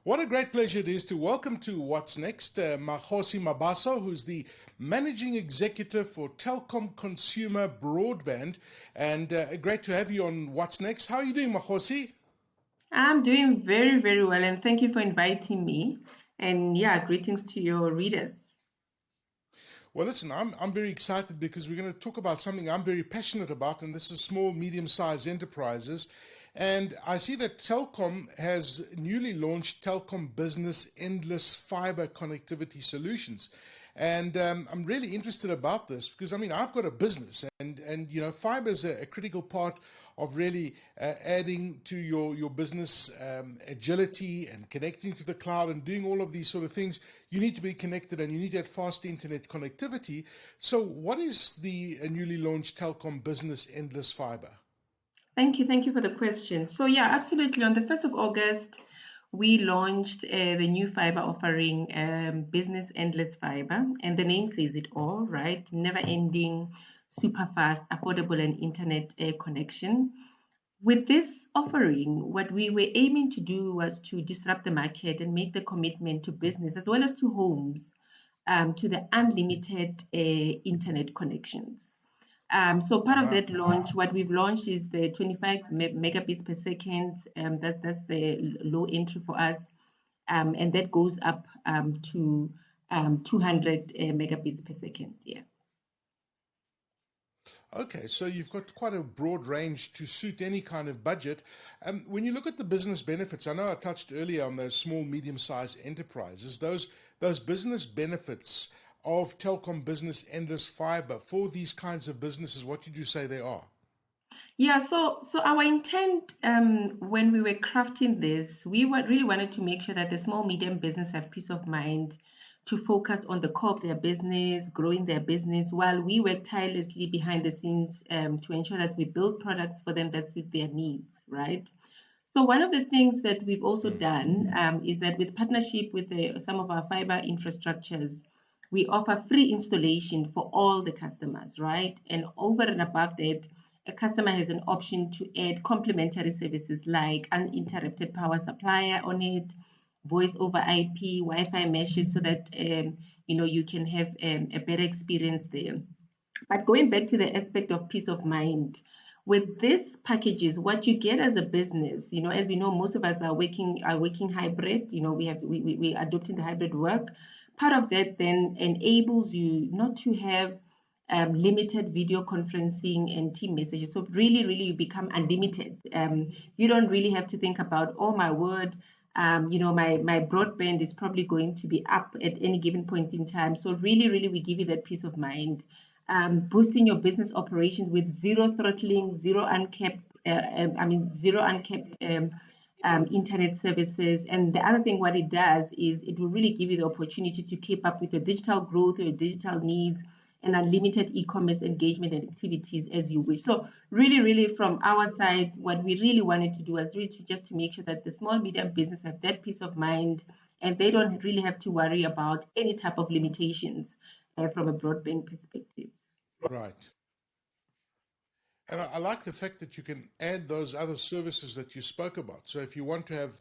What a great pleasure it is to welcome to What's Next, Makgosi Mabaso, who's the Managing Executive for Telkom Consumer Broadband. And great to have you on What's Next. How are you doing, Makgosi? I'm doing very, very well, and thank you for inviting me. And yeah, greetings to your readers. Well, listen, I'm very excited because we're going to talk about something I'm very passionate about, and this is small, medium-sized enterprises. And I see that Telkom has newly launched Telkom Business Endless Fibre connectivity solutions. And I'm really interested about this because, I mean, I've got a business and fiber is a critical part of really adding to your business agility and connecting to the cloud and doing all of these sort of things. You need to be connected and you need that fast internet connectivity. So what is the newly launched Telkom Business Endless Fibre? Thank you for the question. So yeah, absolutely. On the 1st of August, we launched the new fiber offering, Business Endless Fiber, and the name says it all, right? Never-ending, super fast, affordable, and internet connection. With this offering, what we were aiming to do was to disrupt the market and make the commitment to business as well as to homes to the unlimited internet connections. So part of Uh-huh. that launch, what we've launched is the 25 megabits per second. That's the low entry for us, and that goes up to 200 megabits per second. Yeah. Okay, so you've got quite a broad range to suit any kind of budget. When you look at the business benefits, I know I touched earlier on those small, medium-sized enterprises. Those business benefits of Telkom Business Endless Fiber for these kinds of businesses, what did you say they are? Yeah, so our intent when we were crafting this, really wanted to make sure that the small medium business have peace of mind to focus on the core of their business, growing their business, while we work tirelessly behind the scenes to ensure that we build products for them that suit their needs, right? So one of the things that we've also Mm. done is that with partnership with some of our fiber infrastructures, we offer free installation for all the customers, right? And over and above that, a customer has an option to add complementary services like uninterrupted power supplier on it, voice over IP, Wi-Fi meshes, so that you can have a better experience there. But going back to the aspect of peace of mind, with these packages, what you get as a business, as you know, most of us are working hybrid. We adopting the hybrid work. Part of that then enables you not to have limited video conferencing and team messages. So really, really, you become unlimited. You don't really have to think about, oh my word, my broadband is probably going to be up at any given point in time. So really, really, we give you that peace of mind. Boosting your business operations with zero throttling, zero uncapped internet services. And the other thing, what it does is it will really give you the opportunity to keep up with your digital growth, your digital needs, and unlimited e-commerce engagement and activities as you wish. So really, really from our side, what we really wanted to do was really just to make sure that the small, medium business have that peace of mind and they don't really have to worry about any type of limitations from a broadband perspective. Right. And I like the fact that you can add those other services that you spoke about. So if you want to have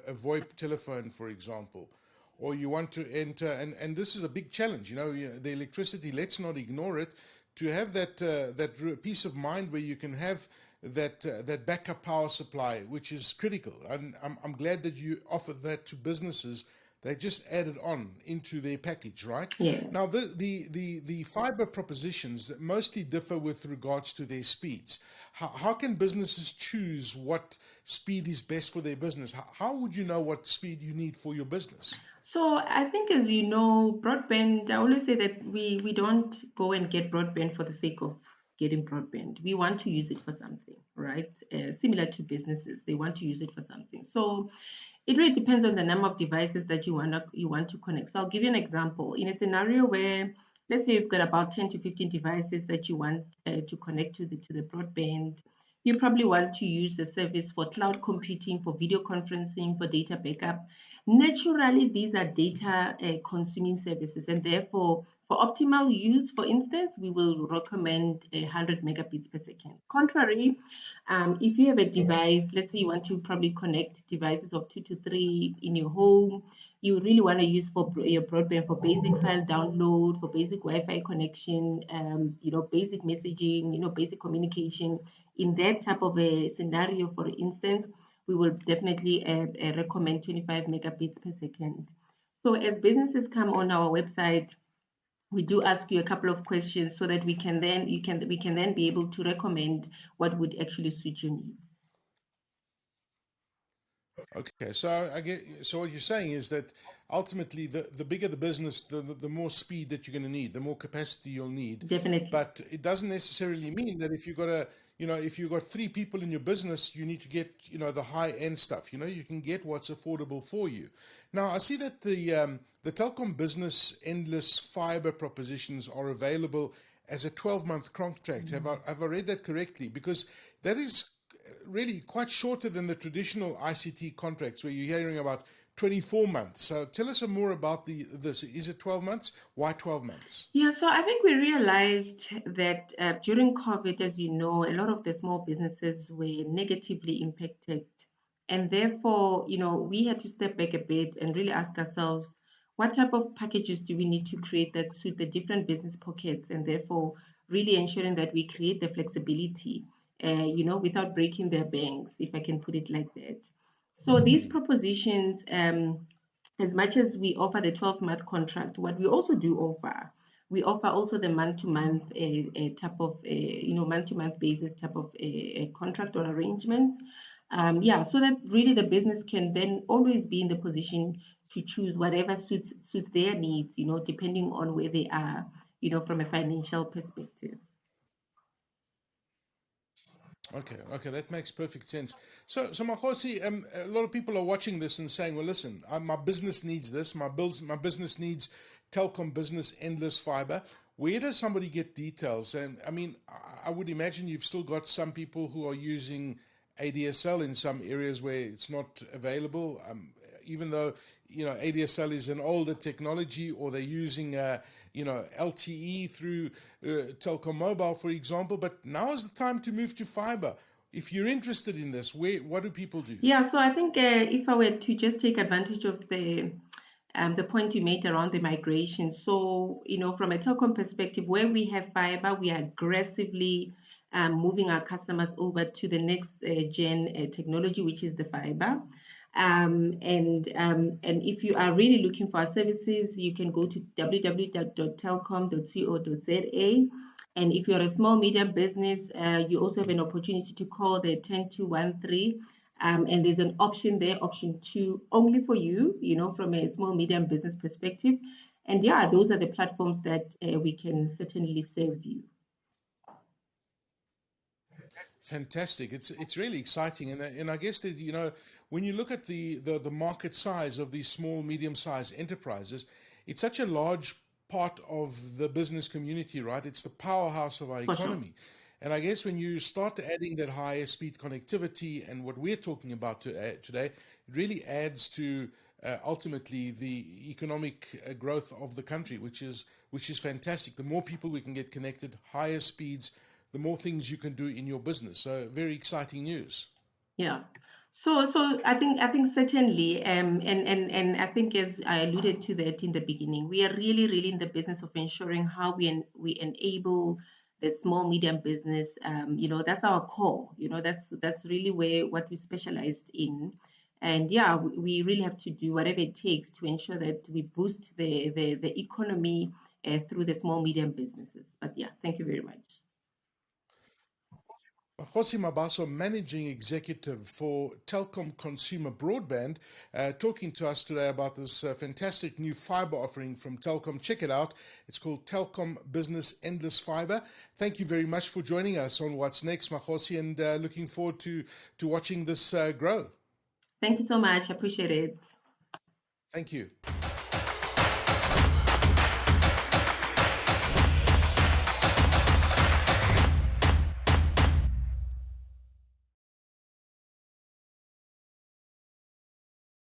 a VoIP telephone, for example, or you want to enter, and this is a big challenge, the electricity, let's not ignore it, to have that peace of mind where you can have that backup power supply, which is critical. And I'm glad that you offer that to businesses. They just added on into their package, right? Yeah. Now, the fiber propositions mostly differ with regards to their speeds. How can businesses choose what speed is best for their business? How would you know what speed you need for your business? So I think, as you know, broadband, I always say that we don't go and get broadband for the sake of getting broadband. We want to use it for something, right? Similar to businesses, they want to use it for something. So it really depends on the number of devices that you want to connect. So I'll give you an example. In a scenario where, let's say you've got about 10 to 15 devices that you want to connect to the broadband, you probably want to use the service for cloud computing, for video conferencing, for data backup. Naturally, these are data consuming services, and therefore, For optimal use, for instance, we will recommend 100 megabits per second. Contrary, if you have a device, let's say you want to probably connect devices of 2 to 3 in your home, you really want to use for your broadband for basic file download, for basic Wi-Fi connection, basic messaging, basic communication. In that type of a scenario, for instance, we will definitely recommend 25 megabits per second. So as businesses come on our website, we do ask you a couple of questions so that we can then be able to recommend what would actually suit your needs. Okay, so I get so what you're saying is that ultimately the bigger the business, the more speed that you're going to need, the more capacity you'll need. Definitely. But it doesn't necessarily mean that if you've got if you've got 3 people in your business, you need to get, the high end stuff. You can get what's affordable for you. Now, I see that the Telkom Business Endless Fibre propositions are available as a 12-month contract. Have I read that correctly? Because that is really quite shorter than the traditional ICT contracts where you're hearing about 24 months. So tell us more about this. Is it 12 months? Why 12 months? Yeah, so I think we realized that during COVID, as you know, a lot of the small businesses were negatively impacted. And therefore, we had to step back a bit and really ask ourselves, what type of packages do we need to create that suit the different business pockets, and therefore really ensuring that we create the flexibility, without breaking their banks, if I can put it like that. So these propositions, as much as we offer the 12-month contract, what we also do offer, we offer also the month-to-month type of, month-to-month basis type of a contract or arrangements. So that really the business can then always be in the position to choose whatever suits their needs, depending on where they are, from a financial perspective. Okay, that makes perfect sense. So Makgosi, a lot of people are watching this and saying, well, listen, my business needs this. My business needs Telkom Business Endless Fibre. Where does somebody get details? And I mean, I would imagine you've still got some people who are using ADSL in some areas where it's not available, even though, ADSL is an older technology, or they're using, LTE through Telkom Mobile, for example. But now is the time to move to fiber. If you're interested in this, what do people do? Yeah, so I think if I were to just take advantage of the point you made around the migration. So, from a telecom perspective, where we have fiber, we are aggressively moving our customers over to the next gen technology, which is the fiber. And if you are really looking for our services, you can go to www.telkom.co.za. And if you're a small medium business, you also have an opportunity to call the 10213. And there's an option there, option 2, only for you, from a small medium business perspective. And yeah, those are the platforms that we can certainly serve you. Fantastic! It's really exciting, and I guess that when you look at the market size of these small medium-sized enterprises, it's such a large part of the business community, right? It's the powerhouse of our For sure. economy. And I guess when you start adding that higher speed connectivity and what we're talking about today, it really adds to ultimately the economic growth of the country, which is fantastic. The more people we can get connected, higher speeds, the more things you can do in your business. So very exciting news. Yeah. So I think certainly, and I think, as I alluded to that in the beginning, we are really in the business of ensuring how we enable the small medium business. That's our core. That's really what we specialized in. And yeah, we really have to do whatever it takes to ensure that we boost the economy through the small medium businesses. But yeah, thank you very much. Makgosi Mabaso, Managing Executive for Telkom Consumer Broadband, talking to us today about this fantastic new fiber offering from Telkom. Check it out. It's called Telkom Business Endless Fibre. Thank you very much for joining us on What's Next, Makgosi, and looking forward to watching this grow. Thank you so much. I appreciate it. Thank you.